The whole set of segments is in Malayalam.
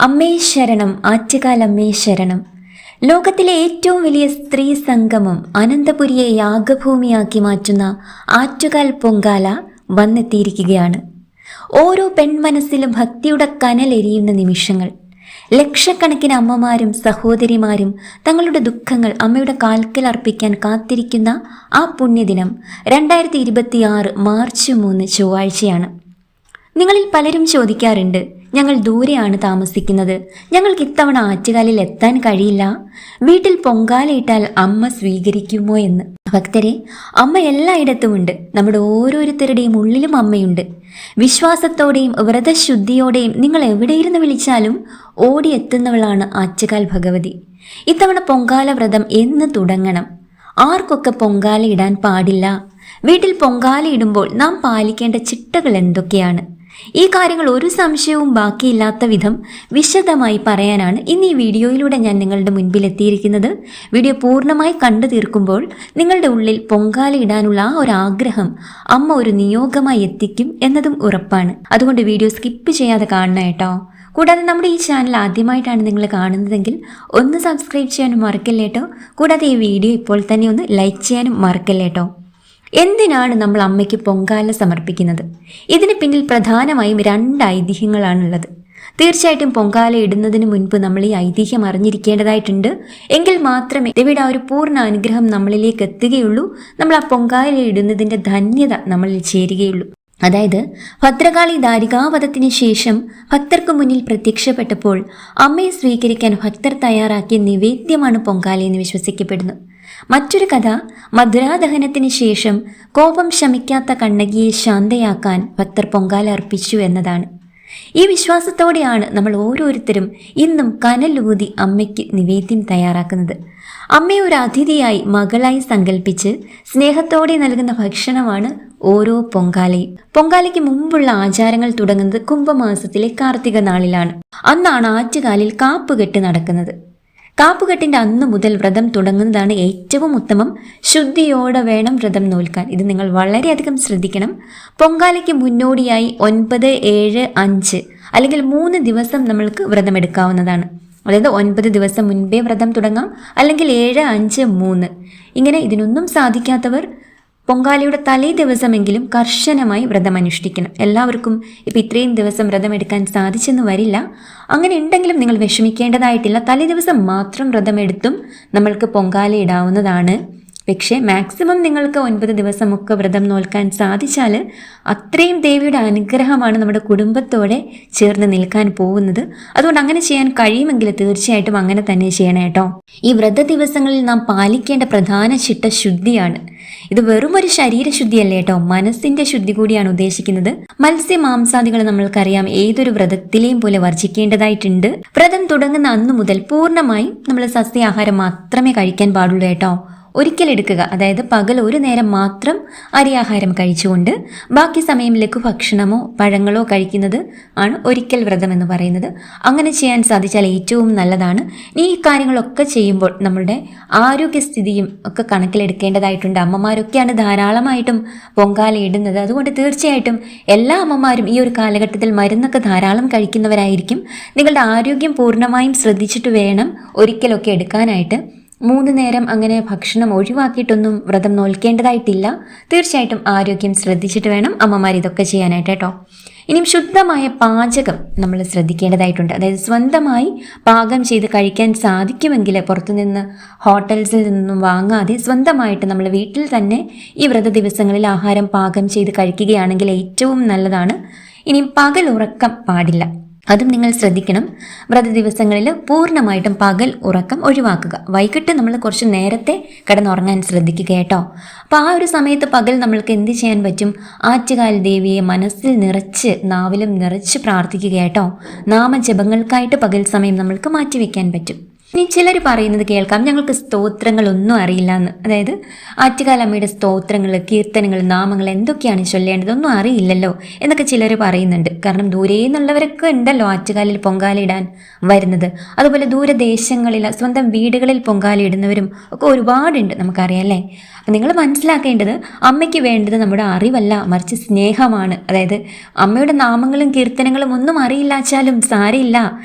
അമ്മേ ശരണം, ആറ്റുകാൽ അമ്മേ ശരണം. ലോകത്തിലെ ഏറ്റവും വലിയ സ്ത്രീ സംഗമം അനന്തപുരിയെ യാഗഭൂമിയാക്കി മാറ്റുന്ന ആറ്റുകാൽ പൊങ്കാല വന്നെത്തിയിരിക്കുകയാണ്. ഓരോ പെൺമനസ്സിലും ഭക്തിയുടെ കനലെരിയുന്ന നിമിഷങ്ങൾ. ലക്ഷക്കണക്കിന് അമ്മമാരും സഹോദരിമാരും തങ്ങളുടെ ദുഃഖങ്ങൾ അമ്മയുടെ കാൽക്കൽ അർപ്പിക്കാൻ കാത്തിരിക്കുന്ന ആ പുണ്യദിനം 2026 മാർച്ച് 3 ചൊവ്വാഴ്ചയാണ്. നിങ്ങളിൽ പലരും ചോദിക്കാറുണ്ട്, ഞങ്ങൾ ദൂരെയാണ് താമസിക്കുന്നത്, ഞങ്ങൾക്ക് ഇത്തവണ ആറ്റുകാലിൽ എത്താൻ കഴിയില്ല, വീട്ടിൽ പൊങ്കാലയിട്ടാൽ അമ്മ സ്വീകരിക്കുമോ എന്ന്. ഭക്തരെ, അമ്മ എല്ലായിടത്തുമുണ്ട്. നമ്മുടെ ഓരോരുത്തരുടെയും ഉള്ളിലും അമ്മയുണ്ട്. വിശ്വാസത്തോടെയും വ്രതശുദ്ധിയോടെയും നിങ്ങൾ എവിടെയിരുന്ന് വിളിച്ചാലും ഓടിയെത്തുന്നവളാണ് ആറ്റുകാൽ ഭഗവതി. ഇത്തവണ പൊങ്കാല വ്രതം എന്ന് തുടങ്ങണം? ആർക്കൊക്കെ പൊങ്കാല ഇടാൻ പാടില്ല? വീട്ടിൽ പൊങ്കാല ഇടുമ്പോൾ നാം പാലിക്കേണ്ട ചിട്ടകൾ എന്തൊക്കെയാണ്? ഈ കാര്യങ്ങൾ ഒരു സംശയവും ബാക്കിയില്ലാത്ത വിധം വിശദമായി പറയാനാണ് ഇന്ന് ഈ വീഡിയോയിലൂടെ ഞാൻ നിങ്ങളുടെ മുൻപിൽ എത്തിയിരിക്കുന്നത്. വീഡിയോ പൂർണ്ണമായി കണ്ടു തീർക്കുമ്പോൾ നിങ്ങളുടെ ഉള്ളിൽ പൊങ്കാല ഇടാനുള്ള ആ ഒരു ആഗ്രഹം അമ്മ ഒരു നിയോഗമായി എത്തിക്കും എന്നതും ഉറപ്പാണ്. അതുകൊണ്ട് വീഡിയോ സ്കിപ്പ് ചെയ്യാതെ കാണണം കേട്ടോ. കൂടാതെ നമ്മുടെ ഈ ചാനൽ ആദ്യമായിട്ടാണ് നിങ്ങൾ കാണുന്നതെങ്കിൽ ഒന്ന് സബ്സ്ക്രൈബ് ചെയ്യാനും മറക്കല്ലേട്ടോ. കൂടാതെ ഈ വീഡിയോ ഇപ്പോൾ തന്നെ ഒന്ന് ലൈക്ക് ചെയ്യാനും മറക്കല്ലേട്ടോ. എന്തിനാണ് നമ്മൾ അമ്മയ്ക്ക് പൊങ്കാല സമർപ്പിക്കുന്നത്? ഇതിന് പിന്നിൽ പ്രധാനമായും 2 ഐതിഹ്യങ്ങളാണുള്ളത്. തീർച്ചയായിട്ടും പൊങ്കാല ഇടുന്നതിന് മുൻപ് നമ്മൾ ഈ ഐതിഹ്യം അറിഞ്ഞിരിക്കേണ്ടതായിട്ടുണ്ട്. എങ്കിൽ മാത്രമേ ദേവിയുടെ ആ ഒരു പൂർണ്ണ അനുഗ്രഹം നമ്മളിലേക്ക് എത്തുകയുള്ളൂ. നമ്മൾ ആ പൊങ്കാല ഇടുന്നതിൻ്റെ ധന്യത നമ്മളിൽ ചേരുകയുള്ളൂ. അതായത് ഭദ്രകാളി ദാരികാവധത്തിന് ശേഷം ഭക്തർക്ക് മുന്നിൽ പ്രത്യക്ഷപ്പെട്ടപ്പോൾ അമ്മയെ സ്വീകരിക്കാൻ ഭക്തർ തയ്യാറാക്കിയ നിവേദ്യമാണ് പൊങ്കാല എന്ന് വിശ്വസിക്കപ്പെടുന്നു. മറ്റൊരു കഥ, മധുരാദഹനത്തിന് ശേഷം കോപം ശമിക്കാത്ത കണ്ണകിയെ ശാന്തയാക്കാൻ ഭക്തർ പൊങ്കാല അർപ്പിച്ചു എന്നതാണ്. ഈ വിശ്വാസത്തോടെയാണ് നമ്മൾ ഓരോരുത്തരും ഇന്നും കനലൂതി അമ്മയ്ക്ക് നിവേദ്യം തയ്യാറാക്കുന്നത്. അമ്മയെ ഒരു അതിഥിയായി, മകളായി സങ്കല്പിച്ച് സ്നേഹത്തോടെ നൽകുന്ന ഭക്ഷണമാണ് ഓരോ പൊങ്കാലയും. പൊങ്കാലയ്ക്ക് മുമ്പുള്ള ആചാരങ്ങൾ തുടങ്ങുന്നത് കുംഭമാസത്തിലെ കാർത്തിക നാളിലാണ്. അന്നാണ് ആറ്റുകാലിൽ കാപ്പുകെട്ട് നടക്കുന്നത്. കാപ്പുകെട്ടിൻ്റെ അന്ന് മുതൽ വ്രതം തുടങ്ങുന്നതാണ് ഏറ്റവും ഉത്തമം. ശുദ്ധിയോടെ വേണം വ്രതം നോൽക്കാൻ. ഇത് നിങ്ങൾ വളരെയധികം ശ്രദ്ധിക്കണം. പൊങ്കാലയ്ക്ക് മുന്നോടിയായി 9, 7, 5 അല്ലെങ്കിൽ 3 ദിവസം നമ്മൾക്ക് വ്രതമെടുക്കാവുന്നതാണ്. അതായത് 9 ദിവസം മുൻപേ വ്രതം തുടങ്ങാം, അല്ലെങ്കിൽ 7, 5, 3. ഇങ്ങനെ ഇതിനൊന്നും സാധിക്കാത്തവർ പൊങ്കാലയുടെ തലേ ദിവസമെങ്കിലും കർശനമായി വ്രതം അനുഷ്ഠിക്കണം. എല്ലാവർക്കും ഇപ്പം ഇത്രയും ദിവസം വ്രതം എടുക്കാൻ സാധിച്ചെന്ന് വരില്ല. അങ്ങനെ ഉണ്ടെങ്കിലും നിങ്ങൾ വിഷമിക്കേണ്ടതായിട്ടില്ല. തലേ ദിവസം മാത്രം വ്രതമെടുത്തും നമ്മൾക്ക് പൊങ്കാല ഇടാവുന്നതാണ്. പക്ഷേ മാക്സിമം നിങ്ങൾക്ക് 9 ദിവസമൊക്കെ വ്രതം നോൽക്കാൻ സാധിച്ചാൽ അത്രയും ദേവിയുടെ അനുഗ്രഹമാണ് നമ്മുടെ കുടുംബത്തോടെ ചേർന്ന് നിൽക്കാൻ പോകുന്നത്. അതുകൊണ്ട് അങ്ങനെ ചെയ്യാൻ കഴിയുമെങ്കിൽ തീർച്ചയായിട്ടും അങ്ങനെ തന്നെ ചെയ്യണം കേട്ടോ. ഈ വ്രത ദിവസങ്ങളിൽ നാം പാലിക്കേണ്ട പ്രധാന ചിട്ട ശുദ്ധിയാണ്. ഇത് വെറും ഒരു ശരീരശുദ്ധിയല്ലേ കേട്ടോ, മനസ്സിന്റെ ശുദ്ധി കൂടിയാണ് ഉദ്ദേശിക്കുന്നത്. മത്സ്യ മാംസാദികൾ നമ്മൾക്കറിയാം ഏതൊരു വ്രതത്തിലെയും പോലെ വർജിക്കേണ്ടതായിട്ടുണ്ട്. വ്രതം തുടങ്ങുന്ന അന്നു മുതൽ പൂർണ്ണമായും നമ്മൾ സസ്യാഹാരം മാത്രമേ കഴിക്കാൻ പാടുള്ളൂ കേട്ടോ. ഒരിക്കൽ എടുക്കുക, അതായത് പകൽ ഒരു നേരം മാത്രം അരിയാഹാരം കഴിച്ചുകൊണ്ട് ബാക്കി സമയം ലഘുഭക്ഷണമോ പഴങ്ങളോ കഴിക്കുന്നത് ആണ് ഒരിക്കൽ വ്രതം എന്ന് പറയുന്നത്. അങ്ങനെ ചെയ്യാൻ സാധിച്ചാൽ ഏറ്റവും നല്ലതാണ്. ഈ കാര്യങ്ങളൊക്കെ ചെയ്യുമ്പോൾ നമ്മളുടെ ആരോഗ്യസ്ഥിതിയും ഒക്കെ കണക്കിലെടുക്കേണ്ടതായിട്ടുണ്ട്. അമ്മമാരൊക്കെയാണ് ധാരാളമായിട്ടും പൊങ്കാല ഇടുന്നത്. അതുകൊണ്ട് തീർച്ചയായിട്ടും എല്ലാ അമ്മമാരും ഈ ഒരു കാലഘട്ടത്തിൽ മരുന്നൊക്കെ ധാരാളം കഴിക്കുന്നവരായിരിക്കും. നിങ്ങളുടെ ആരോഗ്യം പൂർണ്ണമായും ശ്രദ്ധിച്ചിട്ട് വേണം ഒരിക്കലൊക്കെ എടുക്കാനായിട്ട്. 3 നേരം അങ്ങനെ ഭക്ഷണം ഒഴിവാക്കിയിട്ടൊന്നും വ്രതം നോൽക്കേണ്ടതായിട്ടില്ല. തീർച്ചയായിട്ടും ആരോഗ്യം ശ്രദ്ധിച്ചിട്ട് വേണം അമ്മമാർ ഇതൊക്കെ ചെയ്യാനായിട്ട് കേട്ടോ. ഇനിയും ശുദ്ധമായ പാചകം നമ്മൾ ശ്രദ്ധിക്കേണ്ടതായിട്ടുണ്ട്. അതായത് സ്വന്തമായി പാകം ചെയ്ത് കഴിക്കാൻ സാധിക്കുമെങ്കിൽ പുറത്തുനിന്ന് ഹോട്ടൽസിൽ നിന്നും വാങ്ങാതെ സ്വന്തമായിട്ട് നമ്മൾ വീട്ടിൽ തന്നെ ഈ വ്രത ദിവസങ്ങളിൽ ആഹാരം പാകം ചെയ്ത് കഴിക്കുകയാണെങ്കിൽ ഏറ്റവും നല്ലതാണ്. ഇനിയും പകൽ ഉറക്കം പാടില്ല, അതും നിങ്ങൾ ശ്രദ്ധിക്കണം. വ്രത ദിവസങ്ങളിൽ പൂർണ്ണമായിട്ടും പകൽ ഉറക്കം ഒഴിവാക്കുക. വൈകിട്ട് നമ്മൾ കുറച്ച് നേരത്തെ കിടന്നുറങ്ങാൻ ശ്രദ്ധിക്കുക കേട്ടോ. അപ്പോൾ ആ ഒരു സമയത്ത് പകൽ നമ്മൾക്ക് എന്ത് ചെയ്യാൻ പറ്റും? ആറ്റുകാൽ ദേവിയെ മനസ്സിൽ നിറച്ച് നാവിലും നിറച്ച് പ്രാർത്ഥിക്കുക കേട്ടോ. നാമജപങ്ങൾക്കായിട്ട് പകൽ സമയം നമ്മൾക്ക് മാറ്റിവെക്കാൻ പറ്റും. ഇനി ചിലർ പറയുന്നത് കേൾക്കാം, ഞങ്ങൾക്ക് സ്തോത്രങ്ങളൊന്നും അറിയില്ല എന്ന്. അതായത് ആറ്റുകാലമ്മയുടെ സ്തോത്രങ്ങൾ, കീർത്തനങ്ങൾ, നാമങ്ങൾ എന്തൊക്കെയാണ് ചൊല്ലേണ്ടത് ഒന്നും അറിയില്ലല്ലോ എന്നൊക്കെ ചിലർ പറയുന്നുണ്ട്. കാരണം ദൂരെ നിന്നുള്ളവരൊക്കെ ഉണ്ടല്ലോ ആറ്റുകാലിൽ പൊങ്കാലയിടാൻ വരുന്നത്. അതുപോലെ ദൂരദേശങ്ങളിൽ സ്വന്തം വീടുകളിൽ പൊങ്കാലയിടുന്നവരും ഒക്കെ ഒരുപാടുണ്ട്, നമുക്കറിയാം അല്ലേ. അപ്പം നിങ്ങൾ മനസ്സിലാക്കേണ്ടത്, അമ്മയ്ക്ക് വേണ്ടത് നമ്മുടെ അറിവല്ല, മറിച്ച് സ്നേഹമാണ്. അതായത് അമ്മയുടെ നാമങ്ങളും കീർത്തനങ്ങളും ഒന്നും അറിയില്ലാച്ചാലും സാരയില്ല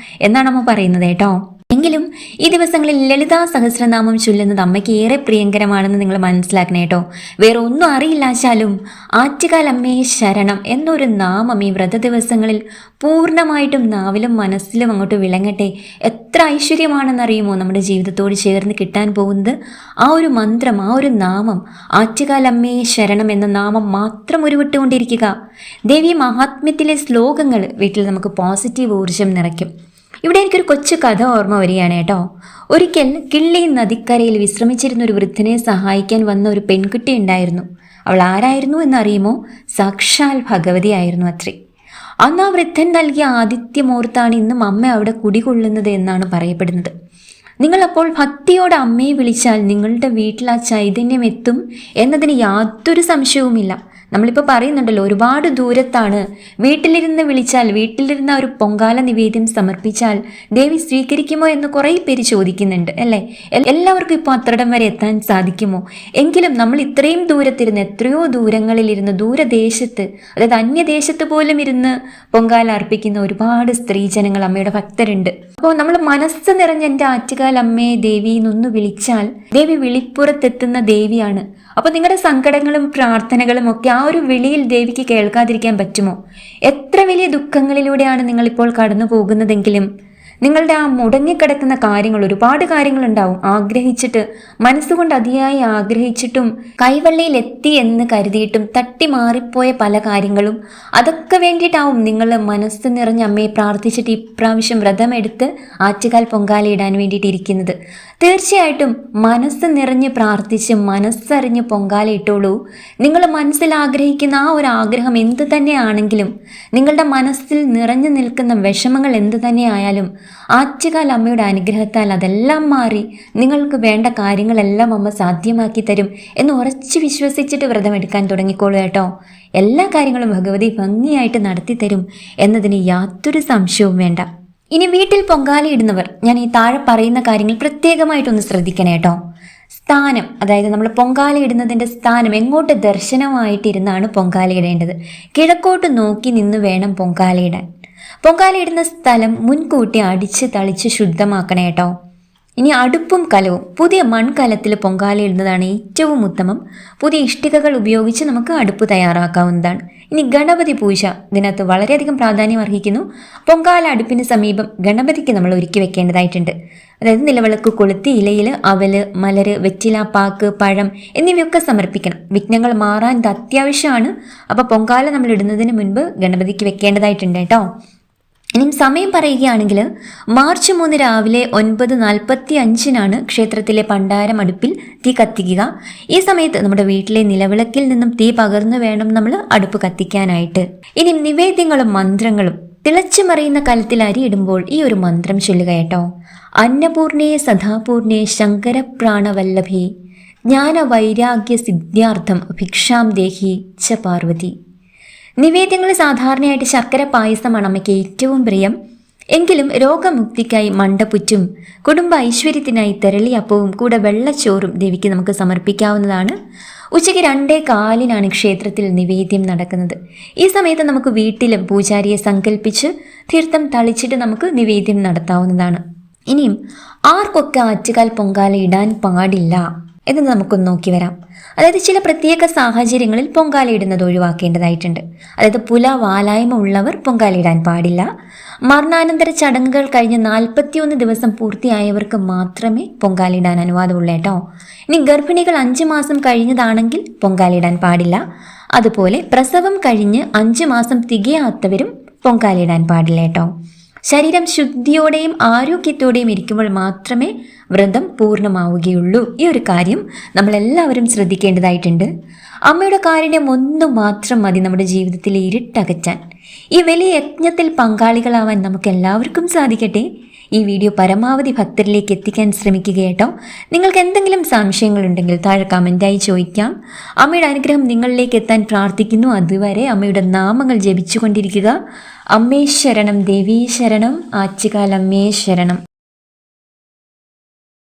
എന്നാണ് അമ്മ പറയുന്നത് കേട്ടോ. എങ്കിലും ഈ ദിവസങ്ങളിൽ ലളിതാ സഹസ്രനാമം ചൊല്ലുന്നത് അമ്മയ്ക്ക് ഏറെ പ്രിയങ്കരമാണെന്ന് നിങ്ങൾ മനസ്സിലാക്കണം കേട്ടോ. വേറെ ഒന്നും അറിയില്ലാച്ചാലും ആറ്റുകാലമ്മയെ ശരണം എന്നൊരു നാമം ഈ വ്രത ദിവസങ്ങളിൽ പൂർണ്ണമായിട്ടും നാവിലും മനസ്സിലും അങ്ങോട്ട് വിളങ്ങട്ടെ. എത്ര ഐശ്വര്യമാണെന്നറിയുമോ നമ്മുടെ ജീവിതത്തോട് ചേർന്ന് കിട്ടാൻ പോകുന്നത്. ആ ഒരു മന്ത്രം, ആ ഒരു നാമം, ആറ്റുകാലമ്മയെ ശരണം എന്ന നാമം മാത്രം ഉരുവിട്ടുകൊണ്ടിരിക്കുക. ദേവി മഹാത്മ്യത്തിലെ ശ്ലോകങ്ങൾ വീട്ടിൽ നമുക്ക് പോസിറ്റീവ് ഊർജം നിറയ്ക്കും. ഇവിടെ എനിക്കൊരു കൊച്ചു കഥ ഓർമ്മ വരികയാണ് കേട്ടോ. ഒരിക്കൽ കിള്ളി നദിക്കരയിൽ വിശ്രമിച്ചിരുന്ന ഒരു വൃദ്ധനെ സഹായിക്കാൻ വന്ന ഒരു പെൺകുട്ടി ഉണ്ടായിരുന്നു. അവൾ ആരായിരുന്നു എന്നറിയുമോ? സാക്ഷാൽ ഭഗവതി ആയിരുന്നു അത്രേ. അന്ന് ആ വൃദ്ധൻ നൽകിയ ആതിഥ്യമോർത്താണ് ഇന്നും അമ്മ അവിടെ കുടികൊള്ളുന്നത് എന്നാണ് പറയപ്പെടുന്നത്. നിങ്ങളപ്പോൾ ഭക്തിയോടെ അമ്മയെ വിളിച്ചാൽ നിങ്ങളുടെ വീട്ടിൽ ആ ചൈതന്യം എത്തും എന്നതിന് യാതൊരു സംശയവുമില്ല. നമ്മളിപ്പോൾ പറയുന്നുണ്ടല്ലോ, ഒരുപാട് ദൂരത്താണ്, വീട്ടിലിരുന്ന് വിളിച്ചാൽ, വീട്ടിലിരുന്ന ഒരു പൊങ്കാല നിവേദ്യം സമർപ്പിച്ചാൽ ദേവി സ്വീകരിക്കുമോ എന്ന് കുറേ പേര് ചോദിക്കുന്നുണ്ട് അല്ലേ. എല്ലാവർക്കും ഇപ്പോൾ അത്രയിടം വരെ എത്താൻ സാധിക്കുമോ? എങ്കിലും നമ്മൾ ഇത്രയും ദൂരത്തിരുന്ന്, എത്രയോ ദൂരങ്ങളിലിരുന്ന്, ദൂരദേശത്ത്, അതായത് അന്യദേശത്ത് പോലും ഇരുന്ന് പൊങ്കാല അർപ്പിക്കുന്ന ഒരുപാട് സ്ത്രീജനങ്ങൾ, അമ്മയുടെ ഭക്തരുണ്ട്. അപ്പോൾ നമ്മൾ മനസ്സ് നിറഞ്ഞ എൻ്റെ ആറ്റുകാലമ്മയെ ദേവി എന്നൊന്ന് വിളിച്ചാൽ ദേവി വിളിപ്പുറത്തെത്തുന്ന ദേവിയാണ്. അപ്പോൾ നിങ്ങളുടെ സങ്കടങ്ങളും പ്രാർത്ഥനകളും ഒക്കെ ആ ഒരു വിളിയിൽ ദേവിക്ക് കേൾക്കാതിരിക്കാൻ പറ്റുമോ? എത്ര വലിയ ദുഃഖങ്ങളിലൂടെയാണ് നിങ്ങളിപ്പോൾ കടന്നു പോകുന്നതെങ്കിലും നിങ്ങളുടെ ആ മുടങ്ങിക്കിടക്കുന്ന കാര്യങ്ങൾ, ഒരുപാട് കാര്യങ്ങളുണ്ടാവും. ആഗ്രഹിച്ചിട്ട്, മനസ്സുകൊണ്ട് അതിയായി ആഗ്രഹിച്ചിട്ടും കൈവെള്ളയിൽ എത്തി എന്ന് കരുതിയിട്ടും തട്ടി മാറിപ്പോയ പല കാര്യങ്ങളും, അതൊക്കെ വേണ്ടിയിട്ടാവും നിങ്ങൾ മനസ്സ് നിറഞ്ഞ അമ്മയെ പ്രാർത്ഥിച്ചിട്ട് ഇപ്രാവശ്യം വ്രതമെടുത്ത് ആറ്റുകാൽ പൊങ്കാലയിടാൻ വേണ്ടിയിട്ടിരിക്കുന്നത്. തീർച്ചയായിട്ടും മനസ്സ് നിറഞ്ഞ് പ്രാർത്ഥിച്ച് മനസ്സറിഞ്ഞ് പൊങ്കാല ഇട്ടോളൂ. നിങ്ങൾ മനസ്സിൽ ആഗ്രഹിക്കുന്ന ആ ഒരു ആഗ്രഹം എന്ത് തന്നെയാണെങ്കിലും, നിങ്ങളുടെ മനസ്സിൽ നിറഞ്ഞു നിൽക്കുന്ന വിഷമങ്ങൾ എന്ത് തന്നെയായാലും ആറ്റുകാൽ അമ്മയുടെ അനുഗ്രഹത്താൽ അതെല്ലാം മാറി നിങ്ങൾക്ക് വേണ്ട കാര്യങ്ങളെല്ലാം അമ്മ സാധ്യമാക്കി തരും എന്ന് ഉറച്ചു വിശ്വസിച്ചിട്ട് വ്രതമെടുക്കാൻ തുടങ്ങിക്കോളൂ കേട്ടോ. എല്ലാ കാര്യങ്ങളും ഭഗവതി ഭംഗിയായിട്ട് നടത്തി തരും എന്നതിന് യാതൊരു സംശയവും വേണ്ട. ഇനി വീട്ടിൽ പൊങ്കാലയിടുന്നവർ, ഞാൻ ഈ താഴെ പറയുന്ന കാര്യങ്ങൾ പ്രത്യേകമായിട്ടൊന്ന് ശ്രദ്ധിക്കണേ കേട്ടോ. സ്ഥാനം, അതായത് നമ്മൾ പൊങ്കാലയിടുന്നതിൻ്റെ സ്ഥാനം എങ്ങോട്ട് ദർശനമായിട്ടിരുന്നാണ് പൊങ്കാലയിടേണ്ടത്. കിഴക്കോട്ട് നോക്കി നിന്ന് വേണം പൊങ്കാലയിടാൻ. പൊങ്കാലയിടുന്ന സ്ഥലം മുൻകൂട്ടി അടിച്ച് തളിച്ച് ശുദ്ധമാക്കണേ കേട്ടോ. ഇനി അടുപ്പും കലവും, പുതിയ മൺകലത്തിൽ പൊങ്കാലയിടുന്നതാണ് ഏറ്റവും ഉത്തമം. പുതിയ ഇഷ്ടികകൾ ഉപയോഗിച്ച് നമുക്ക് അടുപ്പ് തയ്യാറാക്കാവുന്നതാണ്. ഇനി ഗണപതി പൂജ ഇതിനകത്ത് വളരെയധികം പ്രാധാന്യം അർഹിക്കുന്നു. പൊങ്കാല അടുപ്പിന് സമീപം ഗണപതിക്ക് നമ്മൾ ഒരുക്കി വെക്കേണ്ടതായിട്ടുണ്ട്. അതായത് നിലവിളക്ക് കൊളുത്തി ഇലയിൽ അവല്, മലര്, വെറ്റില, പാക്ക്, പഴം എന്നിവയൊക്കെ സമർപ്പിക്കണം. വിഘ്നങ്ങൾ മാറാൻ ഇത് അത്യാവശ്യമാണ്. അപ്പോൾ പൊങ്കാല നമ്മൾ ഇടുന്നതിന് മുൻപ് ഗണപതിക്ക് വെക്കേണ്ടതായിട്ടുണ്ട് കേട്ടോ. ഇനിയും സമയം പറയുകയാണെങ്കിൽ മാർച്ച് 3 രാവിലെ 9:45 ക്ഷേത്രത്തിലെ പണ്ടാരം അടുപ്പിൽ തീ കത്തിക്കുക. ഈ സമയത്ത് നമ്മുടെ വീട്ടിലെ നിലവിളക്കിൽ നിന്നും തീ പകർന്നു വേണം നമ്മൾ അടുപ്പ് കത്തിക്കാനായിട്ട്. ഇനി നിവേദ്യങ്ങളും മന്ത്രങ്ങളും, തിളച്ചു മറിയുന്ന കലത്തിൽ അരിയിടുമ്പോൾ ഈ ഒരു മന്ത്രം ചൊല്ലുക കേട്ടോ. അന്നപൂർണേ സദാപൂർണേ ശങ്കരപ്രാണവല്ലഭേ ജ്ഞാന വൈരാഗ്യ സിദ്ധ്യാർത്ഥം ഭിക്ഷാം ദേഹി ച പാർവതി. നിവേദ്യങ്ങൾ സാധാരണയായിട്ട് ശർക്കര പായസമാണ് അമ്മയ്ക്ക് ഏറ്റവും പ്രിയം. എങ്കിലും രോഗമുക്തിക്കായി മണ്ടപ്പുറ്റും കുടുംബ ഐശ്വര്യത്തിനായി തെരളിയപ്പവും കൂടെ വെള്ളച്ചോറും ദേവിക്ക് നമുക്ക് സമർപ്പിക്കാവുന്നതാണ്. ഉച്ചയ്ക്ക് 2:15 ക്ഷേത്രത്തിൽ നിവേദ്യം നടക്കുന്നത്. ഈ സമയത്ത് നമുക്ക് വീട്ടിലും പൂജാരിയെ സങ്കല്പിച്ച് തീർത്ഥം തളിച്ചിട്ട് നമുക്ക് നിവേദ്യം നടത്താവുന്നതാണ്. ഇനിയും ആർക്കൊക്കെ ആറ്റുകാൽ പൊങ്കാല ഇടാൻ പാടില്ല എന്ന് നമുക്കൊന്ന് നോക്കി വരാം. അതായത് ചില പ്രത്യേക സാഹചര്യങ്ങളിൽ പൊങ്കാലയിടുന്നത് ഒഴിവാക്കേണ്ടതായിട്ടുണ്ട്. അതായത് പുല വാലായ്മ ഉള്ളവർ പൊങ്കാലയിടാൻ പാടില്ല. മരണാനന്തര ചടങ്ങുകൾ കഴിഞ്ഞ് 41 ദിവസം പൂർത്തിയായവർക്ക് മാത്രമേ പൊങ്കാലയിടാൻ അനുവാദമുള്ളൂ കേട്ടോ. ഇനി ഗർഭിണികൾ 5 മാസം കഴിഞ്ഞതാണെങ്കിൽ പൊങ്കാലയിടാൻ പാടില്ല. അതുപോലെ പ്രസവം കഴിഞ്ഞ് 5 മാസം തികയാത്തവരും പൊങ്കാലയിടാൻ പാടില്ല കേട്ടോ. ശരീരം ശുദ്ധിയോടെയും ആരോഗ്യത്തോടെയും ഇരിക്കുമ്പോൾ മാത്രമേ വ്രതം പൂർണ്ണമാവുകയുള്ളൂ. ഈ ഒരു കാര്യം നമ്മളെല്ലാവരും ശ്രദ്ധിക്കേണ്ടതായിട്ടുണ്ട്. അമ്മയുടെ കാരുണ്യം ഒന്നു മാത്രം മതി നമ്മുടെ ജീവിതത്തിലെ ഇരുട്ടകറ്റാൻ. ഈ വലിയ യജ്ഞത്തിൽ പങ്കാളികളാവാൻ നമുക്ക് എല്ലാവർക്കും സാധിക്കട്ടെ. ഈ വീഡിയോ പരമാവധി ഭക്തരിലേക്ക് എത്തിക്കാൻ ശ്രമിക്കുക കേട്ടോ. നിങ്ങൾക്ക് എന്തെങ്കിലും സംശയങ്ങളുണ്ടെങ്കിൽ താഴെ കമൻറ്റായി ചോദിക്കാം. അമ്മയുടെ അനുഗ്രഹം നിങ്ങളിലേക്ക് എത്താൻ പ്രാർത്ഥിക്കുന്നു. അതുവരെ അമ്മയുടെ നാമങ്ങൾ ജപിച്ചുകൊണ്ടിരിക്കുക. അമ്മേ ശരണം, ദേവീ ശരണം, ആറ്റുകാൽ അമ്മേ ശരണം.